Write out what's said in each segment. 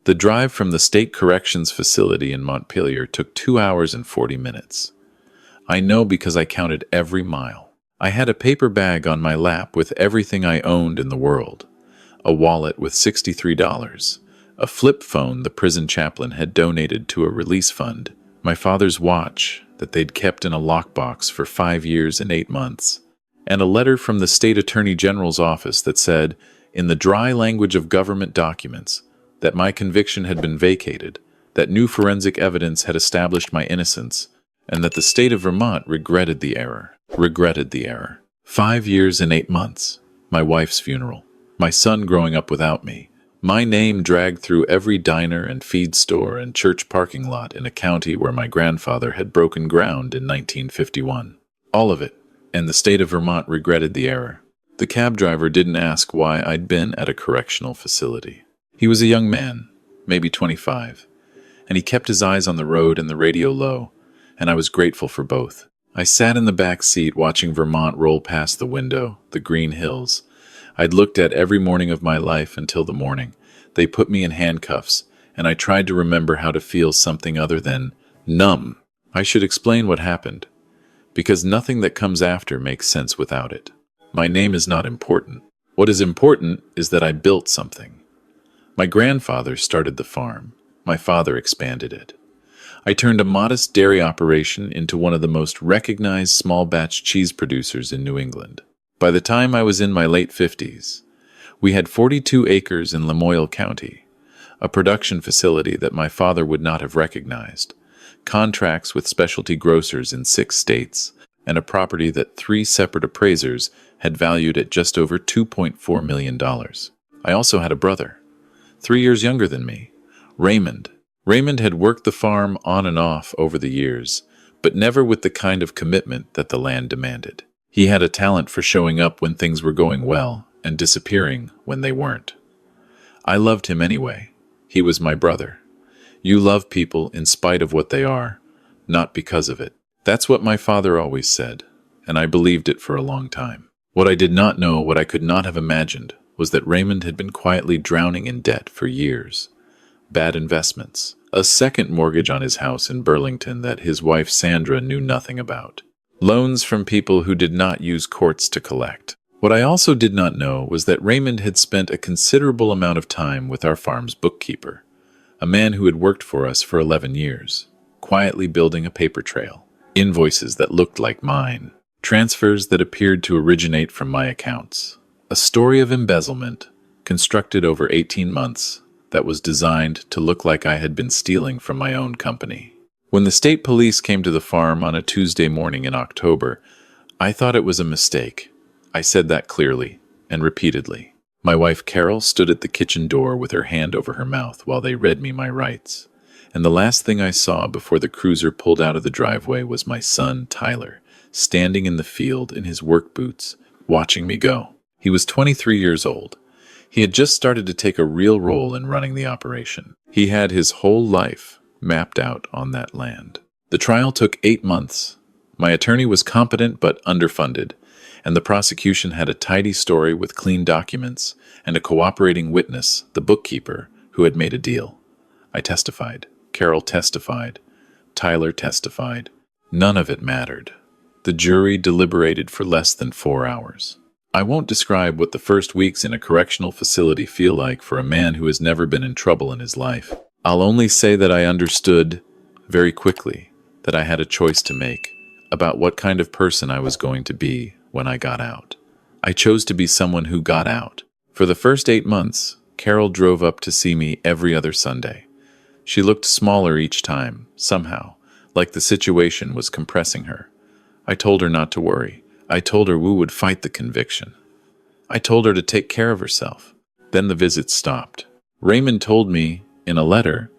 The drive from the State Corrections Facility in Montpelier took 2 hours and 40 minutes. I know because I counted every mile. I had a paper bag on my lap with everything I owned in the world. A wallet with $63, a flip phone the prison chaplain had donated to a release fund, my father's watch that they'd kept in a lockbox for 5 years and 8 months, and a letter from the state attorney general's office that said, in the dry language of government documents, that my conviction had been vacated, that new forensic evidence had established my innocence, and that the state of Vermont regretted the error. 5 years and 8 months. My wife's funeral. My son growing up without me. My name dragged through every diner and feed store and church parking lot in a county where my grandfather had broken ground in 1951. All of it, and the state of Vermont regretted the error. The cab driver didn't ask why I'd been at a correctional facility. He was a young man, maybe 25, and he kept his eyes on the road and the radio low, and I was grateful for both. I sat in the back seat watching Vermont roll past the window, the green hills. I'd looked at every morning of my life until the morning. They put me in handcuffs, and I tried to remember how to feel something other than numb. I should explain what happened, because nothing that comes after makes sense without it. My name is not important. What is important is that I built something. My grandfather started the farm. My father expanded it. I turned a modest dairy operation into one of the most recognized small-batch cheese producers in New England. By the time I was in my late 50s, we had 42 acres in Lamoille County, a production facility that my father would not have recognized, contracts with specialty grocers in 6 states, and a property that 3 separate appraisers had valued at just over $2.4 million. I also had a brother, 3 years younger than me, Raymond. Raymond had worked the farm on and off over the years, but never with the kind of commitment that the land demanded. He had a talent for showing up when things were going well and disappearing when they weren't. I loved him anyway. He was my brother. You love people in spite of what they are, not because of it. That's what my father always said, and I believed it for a long time. What I did not know, what I could not have imagined, was that Raymond had been quietly drowning in debt for years. Bad investments, a second mortgage on his house in Burlington that his wife Sandra knew nothing about. Loans from people who did not use courts to collect. What I also did not know was that Raymond had spent a considerable amount of time with our farm's bookkeeper, a man who had worked for us for 11 years, quietly building a paper trail, invoices that looked like mine, transfers that appeared to originate from my accounts, a story of embezzlement constructed over 18 months that was designed to look like I had been stealing from my own company. When the state police came to the farm on a Tuesday morning in October, I thought it was a mistake. I said that clearly and repeatedly. My wife Carol stood at the kitchen door with her hand over her mouth while they read me my rights. And the last thing I saw before the cruiser pulled out of the driveway was my son, Tyler, standing in the field in his work boots, watching me go. He was 23 years old. He had just started to take a real role in running the operation. He had his whole life mapped out on that land. The trial took 8 months. My attorney was competent but underfunded, and the prosecution had a tidy story with clean documents and a cooperating witness, the bookkeeper, who had made a deal. I testified. Carol testified. Tyler testified. None of it mattered. The jury deliberated for less than 4 hours. I won't describe what the first weeks in a correctional facility feel like for a man who has never been in trouble in his life. I'll only say that I understood very quickly that I had a choice to make about what kind of person I was going to be when I got out. I chose to be someone who got out. For the first 8 months, Carol drove up to see me every other Sunday. She looked smaller each time, somehow, like the situation was compressing her. I told her not to worry. I told her we would fight the conviction. I told her to take care of herself. Then the visits stopped. Raymond told me, in a letter,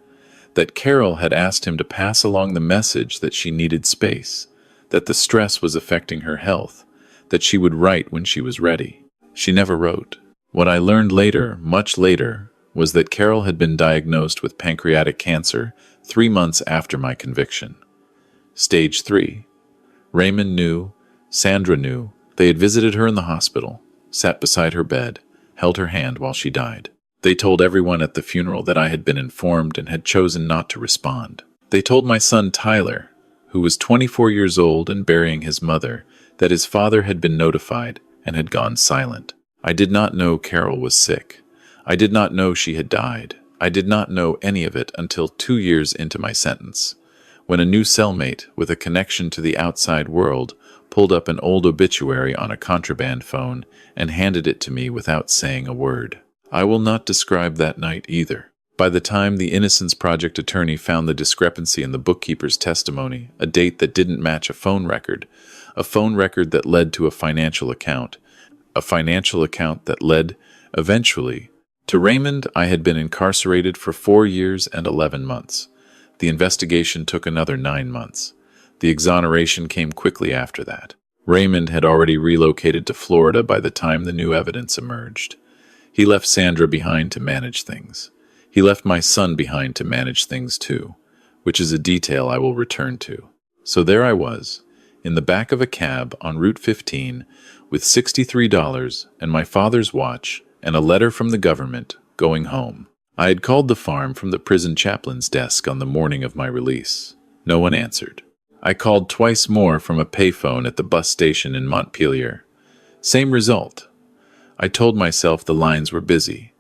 that Carol had asked him to pass along the message that she needed space, that the stress was affecting her health, that she would write when she was ready. She never wrote. What I learned later, much later, was that Carol had been diagnosed with pancreatic cancer 3 months after my conviction. Stage 3. Raymond knew, Sandra knew. They had visited her in the hospital, sat beside her bed, held her hand while she died. They told everyone at the funeral that I had been informed and had chosen not to respond. They told my son Tyler, who was 24 years old and burying his mother, that his father had been notified and had gone silent. I did not know Carol was sick. I did not know she had died. I did not know any of it until 2 years into my sentence, when a new cellmate with a connection to the outside world pulled up an old obituary on a contraband phone and handed it to me without saying a word. I will not describe that night either. By the time the Innocence Project attorney found the discrepancy in the bookkeeper's testimony, a date that didn't match a phone record that led to a financial account that led, eventually, to Raymond, I had been incarcerated for 4 years and 11 months. The investigation took another 9 months. The exoneration came quickly after that. Raymond had already relocated to Florida by the time the new evidence emerged. He left Sandra behind to manage things. He left my son behind to manage things too, which is a detail I will return to. So there I was, in the back of a cab on Route 15, with $63 and my father's watch and a letter from the government, going home. I had called the farm from the prison chaplain's desk on the morning of my release. No one answered. I called twice more from a payphone at the bus station in Montpelier. Same result. I told myself the lines were busy.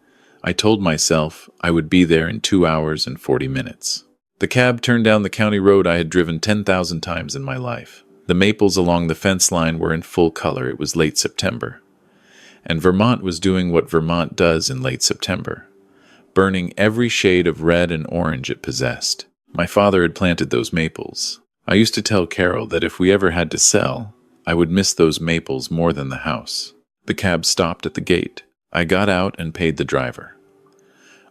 I told myself I would be there in 2 hours and 40 minutes. The cab turned down the county road I had driven 10,000 times in my life. The maples along the fence line were in full color. It was late September. And Vermont was doing what Vermont does in late September, burning every shade of red and orange it possessed. My father had planted those maples. I used to tell Carol that if we ever had to sell, I would miss those maples more than the house. The cab stopped at the gate. I got out and paid the driver.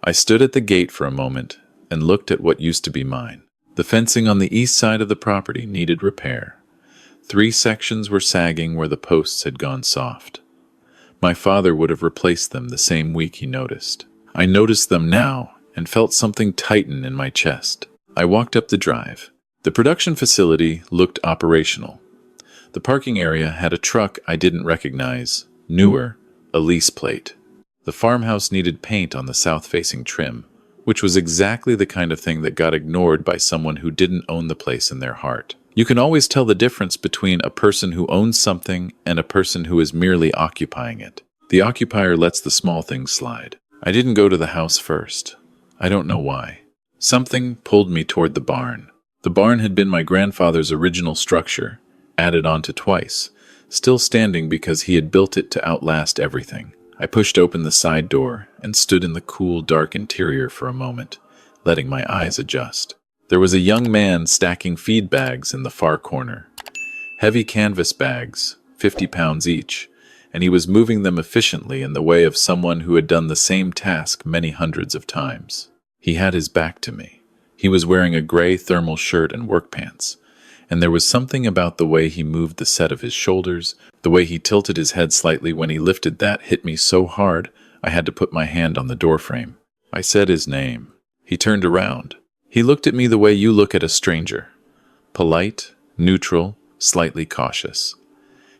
I stood at the gate for a moment and looked at what used to be mine. The fencing on the east side of the property needed repair. 3 sections were sagging where the posts had gone soft. My father would have replaced them the same week he noticed. I noticed them now and felt something tighten in my chest. I walked up the drive. The production facility looked operational. The parking area had a truck I didn't recognize, newer, a lease plate. The farmhouse needed paint on the south-facing trim, which was exactly the kind of thing that got ignored by someone who didn't own the place in their heart. You can always tell the difference between a person who owns something and a person who is merely occupying it. The occupier lets the small things slide. I didn't go to the house first. I don't know why. Something pulled me toward the barn. The barn had been my grandfather's original structure, added onto twice, still standing because he had built it to outlast everything. I pushed open the side door and stood in the cool, dark interior for a moment, letting my eyes adjust. There was a young man stacking feed bags in the far corner. Heavy canvas bags, 50 pounds each, and he was moving them efficiently in the way of someone who had done the same task many hundreds of times. He had his back to me. He was wearing a gray thermal shirt and work pants, and there was something about the way he moved the set of his shoulders, the way he tilted his head slightly when he lifted that hit me so hard I had to put my hand on the doorframe. I said his name. He turned around. He looked at me the way you look at a stranger. Polite, neutral, slightly cautious.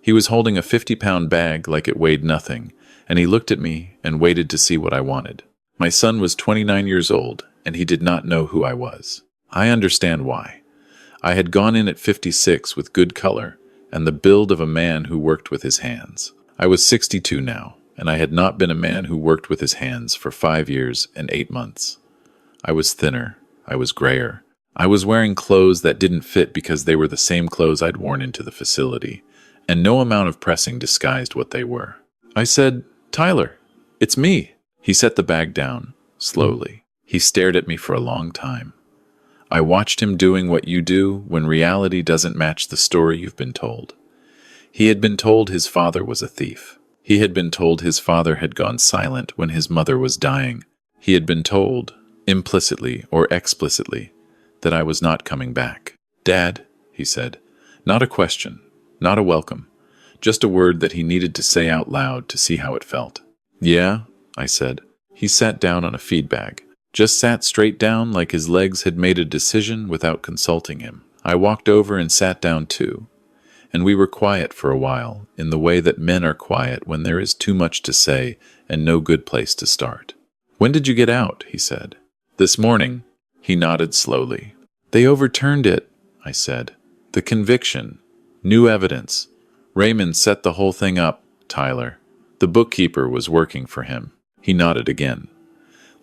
He was holding a 50-pound bag like it weighed nothing, and he looked at me and waited to see what I wanted. My son was 29 years old, and he did not know who I was. I understand why. I had gone in at 56 with good color and the build of a man who worked with his hands. I was 62 now, and I had not been a man who worked with his hands for 5 years and 8 months. I was thinner. I was grayer. I was wearing clothes that didn't fit because they were the same clothes I'd worn into the facility, and no amount of pressing disguised what they were. I said, "Tyler, it's me." He set the bag down, slowly. He stared at me for a long time. I watched him doing what you do when reality doesn't match the story you've been told. He had been told his father was a thief. He had been told his father had gone silent when his mother was dying. He had been told, implicitly or explicitly, that I was not coming back. "Dad," he said. Not a question, not a welcome, just a word that he needed to say out loud to see how it felt. "Yeah," I said. He sat down on a feed bag. Just sat straight down like his legs had made a decision without consulting him. I walked over and sat down too, and we were quiet for a while, in the way that men are quiet when there is too much to say and no good place to start. When did you get out? He said. This morning. He nodded slowly. They overturned it, I said. The conviction. New evidence. Raymond set the whole thing up, Tyler. The bookkeeper was working for him. He nodded again.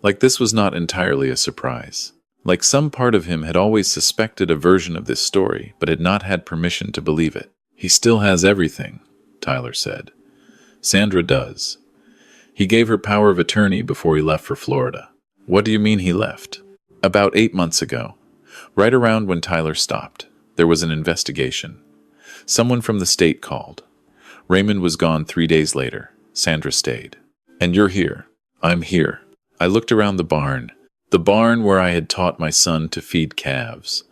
Like this was not entirely a surprise. Like some part of him had always suspected a version of this story, but had not had permission to believe it. He still has everything, Tyler said. Sandra does. He gave her power of attorney before he left for Florida. What do you mean he left? About 8 months ago. Right around when Tyler stopped. There was an investigation. Someone from the state called. Raymond was gone 3 days later. Sandra stayed. And you're here. I'm here. I looked around the barn where I had taught my son to feed calves,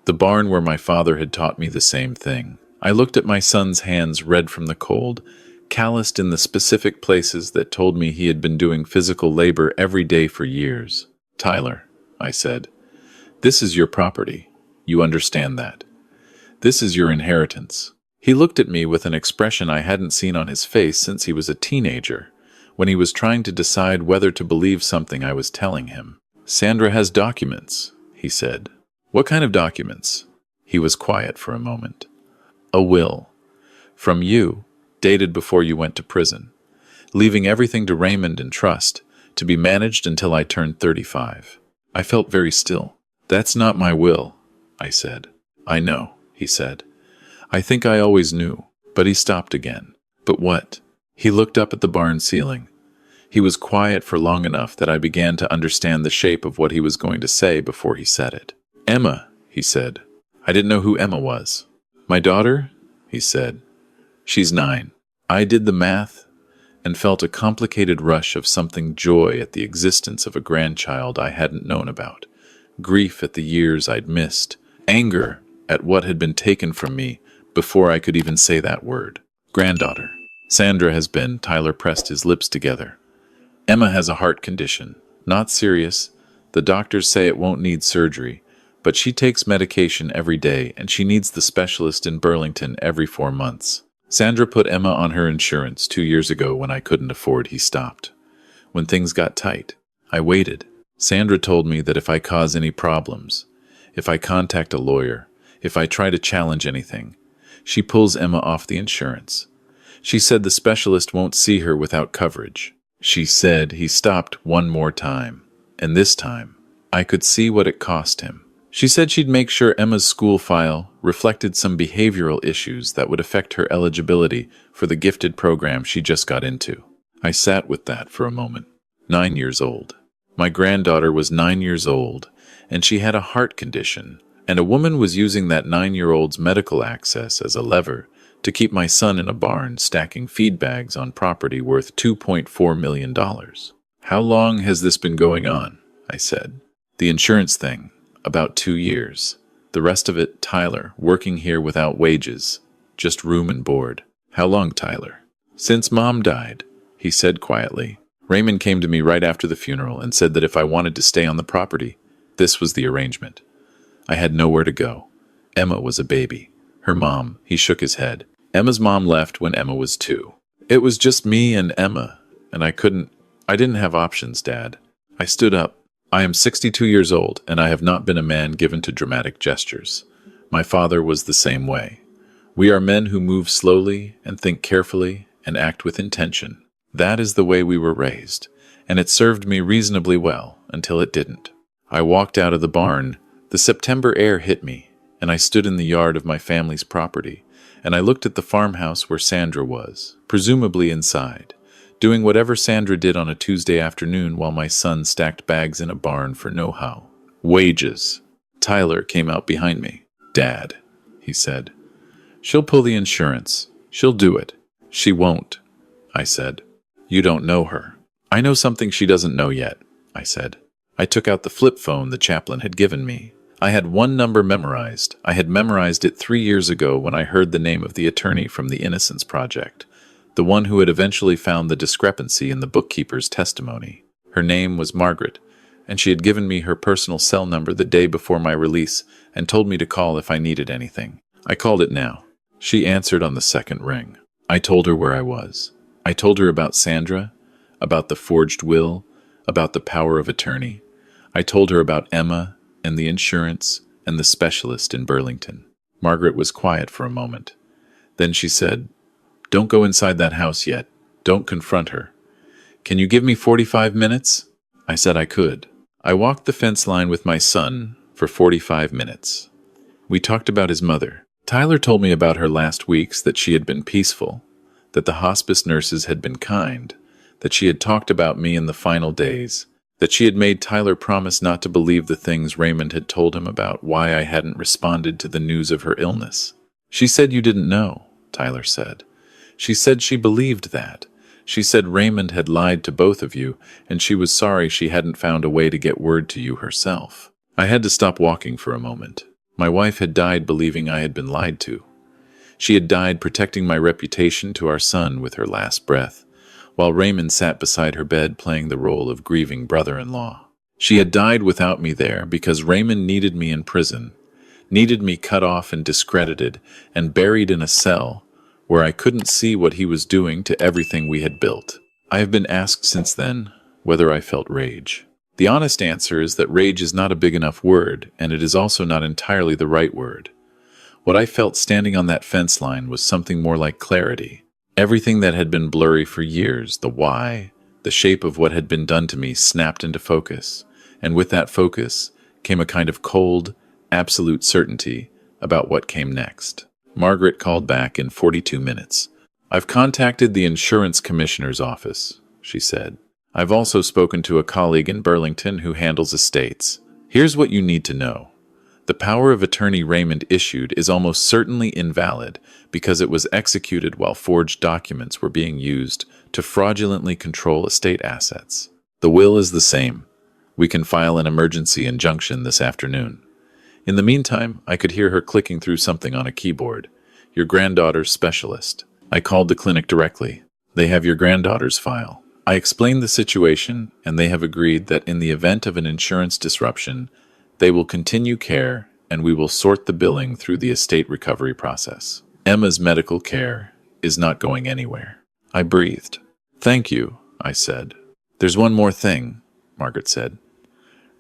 the barn where my father had taught me the same thing. I looked at my son's hands red from the cold, calloused in the specific places that told me he had been doing physical labor every day for years. Tyler, I said, this is your property. You understand that. This is your inheritance. He looked at me with an expression I hadn't seen on his face since he was a teenager, when he was trying to decide whether to believe something I was telling him. Sandra has documents, he said. What kind of documents? He was quiet for a moment. A will. From you, dated before you went to prison, leaving everything to Raymond in trust, to be managed until I turned 35. I felt very still. That's not my will, I said. I know, he said. I think I always knew, but he stopped again. But what? He looked up at the barn ceiling. He was quiet for long enough that I began to understand the shape of what he was going to say before he said it. Emma, he said. I didn't know who Emma was. My daughter? He said. She's 9. I did the math and felt a complicated rush of something joy at the existence of a grandchild I hadn't known about, grief at the years I'd missed, anger at what had been taken from me before I could even say that word. Granddaughter. Sandra has been, Tyler pressed his lips together. Emma has a heart condition. Not serious. The doctors say it won't need surgery, but she takes medication every day and she needs the specialist in Burlington every 4 months. Sandra put Emma on her insurance 2 years ago when I couldn't afford. He stopped. When things got tight, I waited. Sandra told me that if I cause any problems, if I contact a lawyer, if I try to challenge anything, she pulls Emma off the insurance. She said the specialist won't see her without coverage. She said he stopped one more time, and this time, I could see what it cost him. She said she'd make sure Emma's school file reflected some behavioral issues that would affect her eligibility for the gifted program she just got into. I sat with that for a moment. 9 years old. My granddaughter was 9 years old, and she had a heart condition, and a woman was using that 9-year-old's medical access as a lever to keep my son in a barn stacking feed bags on property worth $2.4 million. How long has this been going on? I said. The insurance thing, about 2 years. The rest of it, Tyler, working here without wages, just room and board. How long, Tyler? Since Mom died, he said quietly. Raymond came to me right after the funeral and said that if I wanted to stay on the property, this was the arrangement. I had nowhere to go. Emma was a baby. Her mom, he shook his head. Emma's mom left when Emma was 2. It was just me and Emma, and I didn't have options, Dad. I stood up. I am 62 years old, and I have not been a man given to dramatic gestures. My father was the same way. We are men who move slowly and think carefully and act with intention. That is the way we were raised, and it served me reasonably well until it didn't. I walked out of the barn. The September air hit me, and I stood in the yard of my family's property, and I looked at the farmhouse where Sandra was, presumably inside, doing whatever Sandra did on a Tuesday afternoon while my son stacked bags in a barn for know-how. Wages. Tyler came out behind me. Dad, he said. She'll pull the insurance. She'll do it. She won't, I said. You don't know her. I know something she doesn't know yet, I said. I took out the flip phone the chaplain had given me. I had one number memorized. I had memorized it 3 years ago when I heard the name of the attorney from the Innocence Project, the one who had eventually found the discrepancy in the bookkeeper's testimony. Her name was Margaret, and she had given me her personal cell number the day before my release and told me to call if I needed anything. I called it now. She answered on the second ring. I told her where I was. I told her about Sandra, about the forged will, about the power of attorney. I told her about Emma and the insurance and the specialist in Burlington. Margaret was quiet for a moment. Then she said, "Don't go inside that house yet. Don't confront her. Can you give me 45 minutes?" I said I could. I walked the fence line with my son for 45 minutes. We talked about his mother. Tyler told me about her last weeks, that she had been peaceful, that the hospice nurses had been kind, that she had talked about me in the final days, that she had made Tyler promise not to believe the things Raymond had told him about why I hadn't responded to the news of her illness. "She said you didn't know," Tyler said. "She said she believed that. She said Raymond had lied to both of you, and she was sorry she hadn't found a way to get word to you herself." I had to stop walking for a moment. My wife had died believing I had been lied to. She had died protecting my reputation to our son with her last breath, while Raymond sat beside her bed playing the role of grieving brother-in-law. She had died without me there because Raymond needed me in prison, needed me cut off and discredited and buried in a cell where I couldn't see what he was doing to everything we had built. I have been asked since then whether I felt rage. The honest answer is that rage is not a big enough word, and it is also not entirely the right word. What I felt standing on that fence line was something more like clarity. Everything that had been blurry for years, the why, the shape of what had been done to me, snapped into focus, and with that focus came a kind of cold, absolute certainty about what came next. Margaret called back in 42 minutes. "I've contacted the insurance commissioner's office," she said. "I've also spoken to a colleague in Burlington who handles estates. Here's what you need to know. The power of attorney Raymond issued is almost certainly invalid because it was executed while forged documents were being used to fraudulently control estate assets. The will is the same. We can file an emergency injunction this afternoon." In the meantime, I could hear her clicking through something on a keyboard. "Your granddaughter's specialist." I called the clinic directly. "They have your granddaughter's file." I explained the situation, and they have agreed that in the event of an insurance disruption, they will continue care, and we will sort the billing through the estate recovery process. Emma's medical care is not going anywhere. I breathed. "Thank you," I said. "There's one more thing," Margaret said.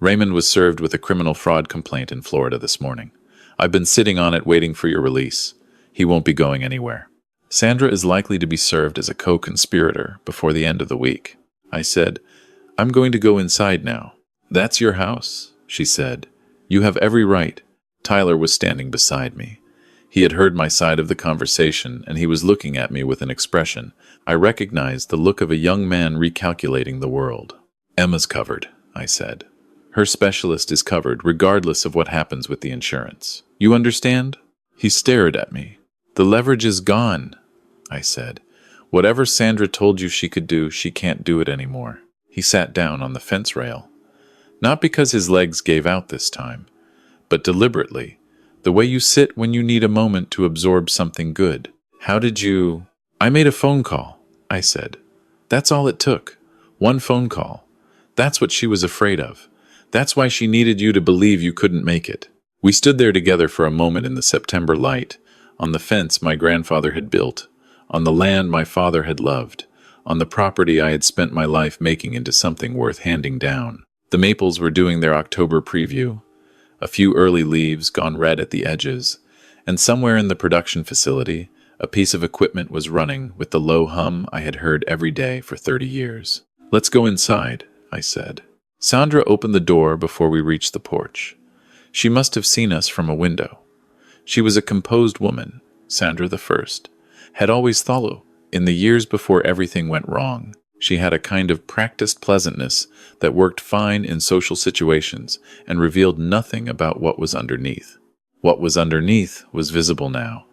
"Raymond was served with a criminal fraud complaint in Florida this morning. I've been sitting on it waiting for your release. He won't be going anywhere. Sandra is likely to be served as a co-conspirator before the end of the week." I said, "I'm going to go inside now." "That's your house," she said. "You have every right." Tyler was standing beside me. He had heard my side of the conversation, and he was looking at me with an expression. I recognized the look of a young man recalculating the world. "Emma's covered," I said. "Her specialist is covered, regardless of what happens with the insurance. You understand?" He stared at me. "The leverage is gone," I said. "Whatever Sandra told you she could do, she can't do it anymore." He sat down on the fence rail. Not because his legs gave out this time, but deliberately, the way you sit when you need a moment to absorb something good. "How did you—" "I made a phone call," I said. "That's all it took. One phone call. That's what she was afraid of. That's why she needed you to believe you couldn't make it." We stood there together for a moment in the September light, on the fence my grandfather had built, on the land my father had loved, on the property I had spent my life making into something worth handing down. The maples were doing their October preview, a few early leaves gone red at the edges, and somewhere in the production facility, a piece of equipment was running with the low hum I had heard every day for 30 years. "Let's go inside," I said. Sandra opened the door before we reached the porch. She must have seen us from a window. She was a composed woman, Sandra the First, had always thought, in the years before everything went wrong. She had a kind of practiced pleasantness that worked fine in social situations and revealed nothing about what was underneath. What was underneath was visible now.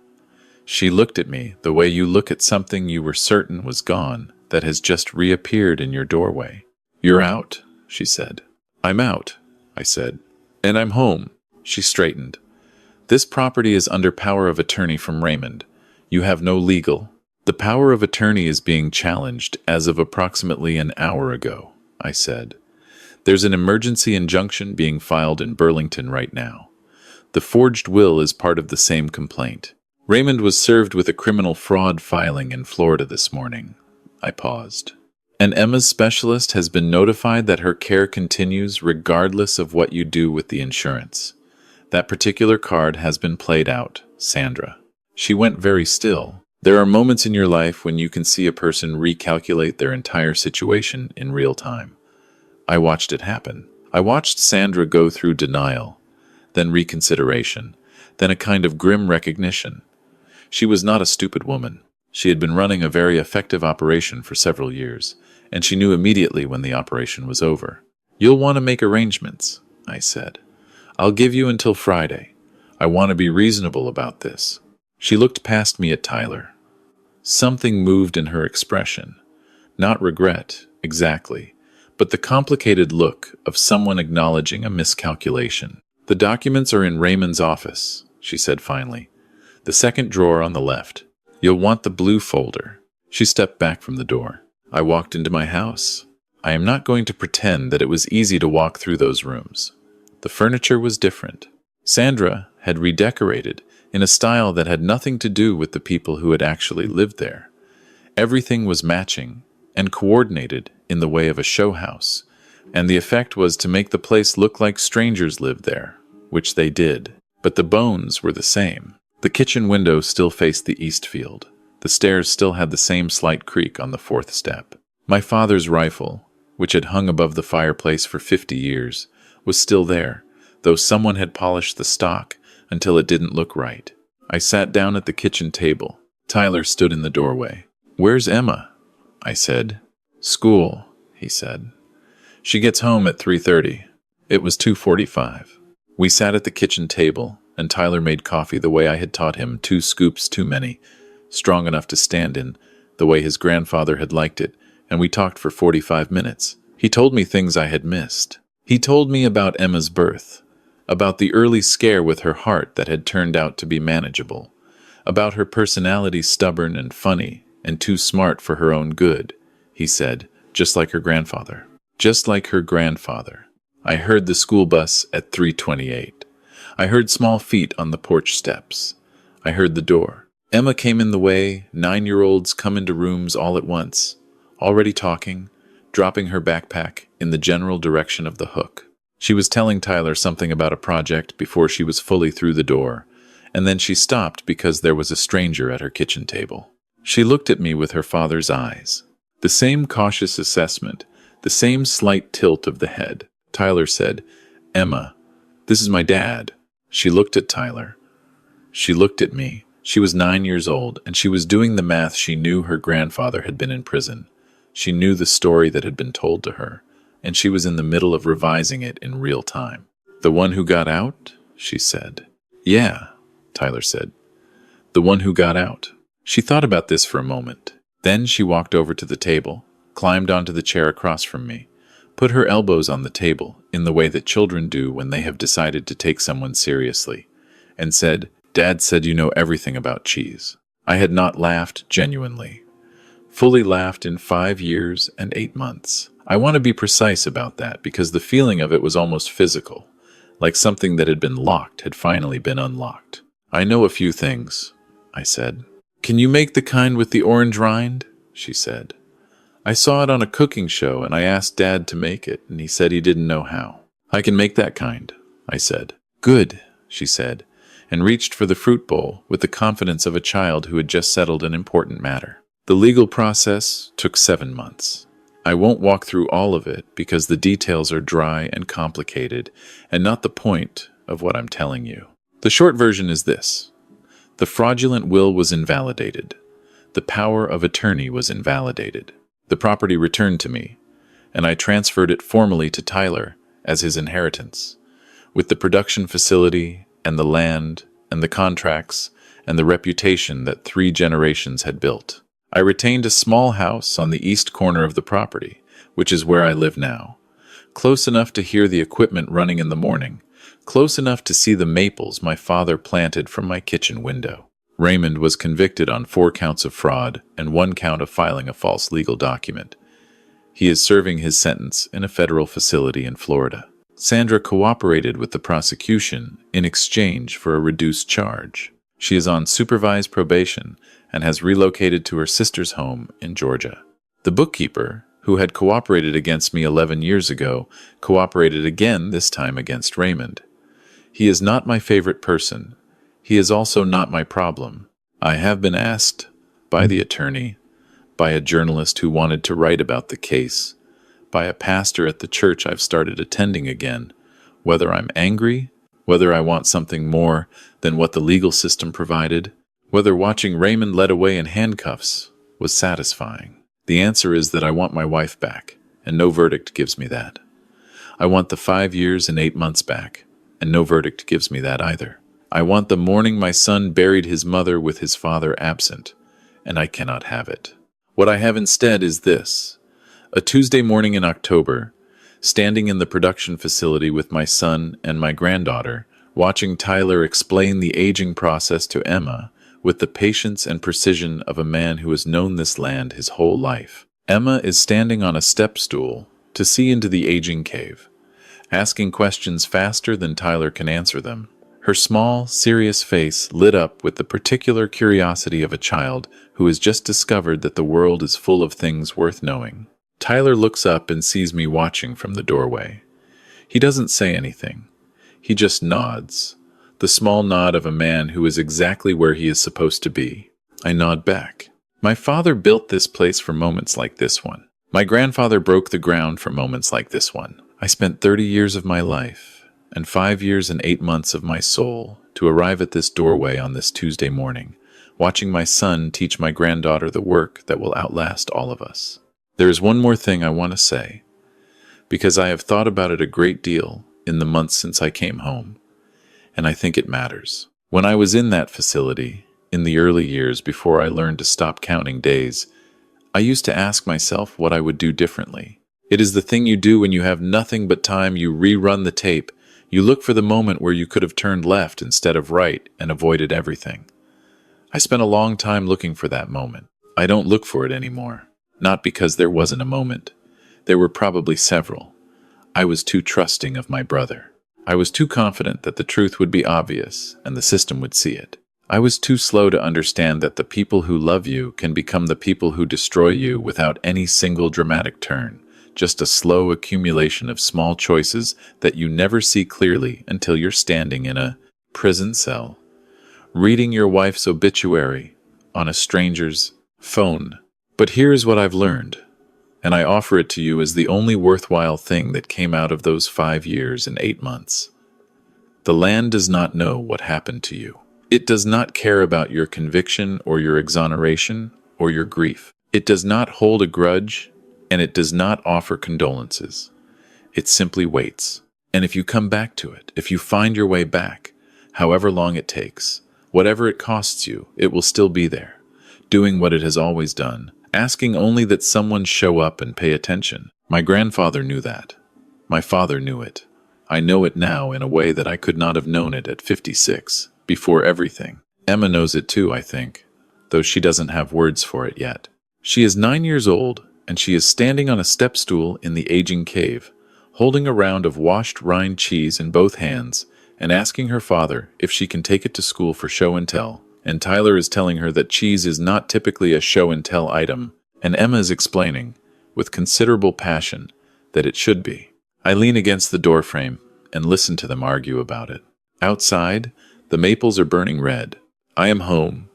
She looked at me the way you look at something you were certain was gone that has just reappeared in your doorway. "You're out," she said. "I'm out," I said. "And I'm home." She straightened. "This property is under power of attorney from Raymond. You have no legal—" "The power of attorney is being challenged as of approximately an hour ago," I said. "There's an emergency injunction being filed in Burlington right now. The forged will is part of the same complaint. Raymond was served with a criminal fraud filing in Florida this morning." I paused. And Emma's specialist has been notified that her care continues regardless of what you do with the insurance. That particular card has been played out, Sandra. She went very still. There are moments in your life when you can see a person recalculate their entire situation in real time. I watched it happen. I watched Sandra go through denial, then reconsideration, then a kind of grim recognition. She was not a stupid woman. She had been running a very effective operation for several years, and she knew immediately when the operation was over. "You'll want to make arrangements," I said. "I'll give you until Friday. I want to be reasonable about this." She looked past me at Tyler. Something moved in her expression. Not regret, exactly, but the complicated look of someone acknowledging a miscalculation. "The documents are in Raymond's office," she said finally. "The second drawer on the left. You'll want the blue folder." She stepped back from the door. I walked into my house. I am not going to pretend that it was easy to walk through those rooms. The furniture was different. Sandra had redecorated in a style that had nothing to do with the people who had actually lived there. Everything was matching and coordinated in the way of a show house, and the effect was to make the place look like strangers lived there, which they did. But the bones were the same. The kitchen window still faced the east field. The stairs still had the same slight creak on the fourth step. My father's rifle, which had hung above the fireplace for 50 years, was still there, though someone had polished the stock until it didn't look right. I sat down at the kitchen table. Tyler stood in the doorway. "Where's Emma?" I said. "School," he said. "She gets home at 3:30. It was 2:45. We sat at the kitchen table, and Tyler made coffee the way I had taught him, 2 scoops too many, strong enough to stand in, the way his grandfather had liked it, and we talked for 45 minutes. He told me things I had missed. He told me about Emma's birth, about the early scare with her heart that had turned out to be manageable, about her personality stubborn and funny and too smart for her own good, he said, just like her grandfather. Just like her grandfather. I heard the school bus at 3:28. I heard small feet on the porch steps. I heard the door. Emma came in the way 9-year-olds come into rooms all at once, already talking, dropping her backpack in the general direction of the hook. She was telling Tyler something about a project before she was fully through the door, and then she stopped because there was a stranger at her kitchen table. She looked at me with her father's eyes. The same cautious assessment, the same slight tilt of the head. Tyler said, "Emma, this is my dad." She looked at Tyler. She looked at me. She was 9 years old, and she was doing the math. She knew her grandfather had been in prison. She knew the story that had been told to her, and she was in the middle of revising it in real time. "The one who got out?" she said. "Yeah," Tyler said. "The one who got out." She thought about this for a moment. Then she walked over to the table, climbed onto the chair across from me, put her elbows on the table in the way that children do when they have decided to take someone seriously, and said, "Dad said you know everything about cheese." I had not laughed genuinely. Fully laughed in 5 years and 8 months. I want to be precise about that because the feeling of it was almost physical, like something that had been locked had finally been unlocked. "I know a few things," I said. "Can you make the kind with the orange rind?" she said. "I saw it on a cooking show and I asked Dad to make it and he said he didn't know how." "I can make that kind," I said. "Good," she said, and reached for the fruit bowl with the confidence of a child who had just settled an important matter. The legal process took 7 months. I won't walk through all of it because the details are dry and complicated and not the point of what I'm telling you. The short version is this. The fraudulent will was invalidated. The power of attorney was invalidated. The property returned to me, and I transferred it formally to Tyler as his inheritance, with the production facility and the land and the contracts and the reputation that 3 generations had built. I retained a small house on the east corner of the property, which is where I live now, close enough to hear the equipment running in the morning, close enough to see the maples my father planted from my kitchen window. Raymond was convicted on 4 counts of fraud and 1 count of filing a false legal document. He is serving his sentence in a federal facility in Florida. Sandra cooperated with the prosecution in exchange for a reduced charge. She is on supervised probation and has relocated to her sister's home in Georgia. The bookkeeper, who had cooperated against me 11 years ago, cooperated again, this time against Raymond. He is not my favorite person. He is also not my problem. I have been asked by the attorney, by a journalist who wanted to write about the case, by a pastor at the church I've started attending again, whether I'm angry, whether I want something more than what the legal system provided, whether watching Raymond led away in handcuffs was satisfying. The answer is that I want my wife back, and no verdict gives me that. I want the 5 years and 8 months back, and no verdict gives me that either. I want the morning my son buried his mother with his father absent, and I cannot have it. What I have instead is this: a Tuesday morning in October, standing in the production facility with my son and my granddaughter, watching Tyler explain the aging process to Emma with the patience and precision of a man who has known this land his whole life. Emma is standing on a step stool to see into the aging cave, asking questions faster than Tyler can answer them. Her small, serious face lit up with the particular curiosity of a child who has just discovered that the world is full of things worth knowing. Tyler looks up and sees me watching from the doorway. He doesn't say anything. He just nods, the small nod of a man who is exactly where he is supposed to be. I nod back. My father built this place for moments like this one. My grandfather broke the ground for moments like this one. I spent 30 years of my life and 5 years and 8 months of my soul to arrive at this doorway on this Tuesday morning, watching my son teach my granddaughter the work that will outlast all of us. There is one more thing I want to say, because I have thought about it a great deal in the months since I came home, and I think it matters. When I was in that facility, in the early years before I learned to stop counting days, I used to ask myself what I would do differently. It is the thing you do when you have nothing but time. You rerun the tape. You look for the moment where you could have turned left instead of right and avoided everything. I spent a long time looking for that moment. I don't look for it anymore. Not because there wasn't a moment. There were probably several. I was too trusting of my brother. I was too confident that the truth would be obvious and the system would see it. I was too slow to understand that the people who love you can become the people who destroy you without any single dramatic turn, just a slow accumulation of small choices that you never see clearly until you're standing in a prison cell, reading your wife's obituary on a stranger's phone. But here is what I've learned, and I offer it to you as the only worthwhile thing that came out of those 5 years and 8 months. The land does not know what happened to you. It does not care about your conviction or your exoneration or your grief. It does not hold a grudge, and it does not offer condolences. It simply waits. And if you come back to it, if you find your way back, however long it takes, whatever it costs you, it will still be there, doing what it has always done, asking only that someone show up and pay attention. My grandfather knew that. My father knew it. I know it now in a way that I could not have known it at 56, before everything. Emma knows it too, I think, though she doesn't have words for it yet. She is 9 years old, and she is standing on a step stool in the aging cave, holding a round of washed rind cheese in both hands, and asking her father if she can take it to school for show and tell. And Tyler is telling her that cheese is not typically a show-and-tell item, and Emma is explaining, with considerable passion, that it should be. I lean against the doorframe and listen to them argue about it. Outside, the maples are burning red. I am home,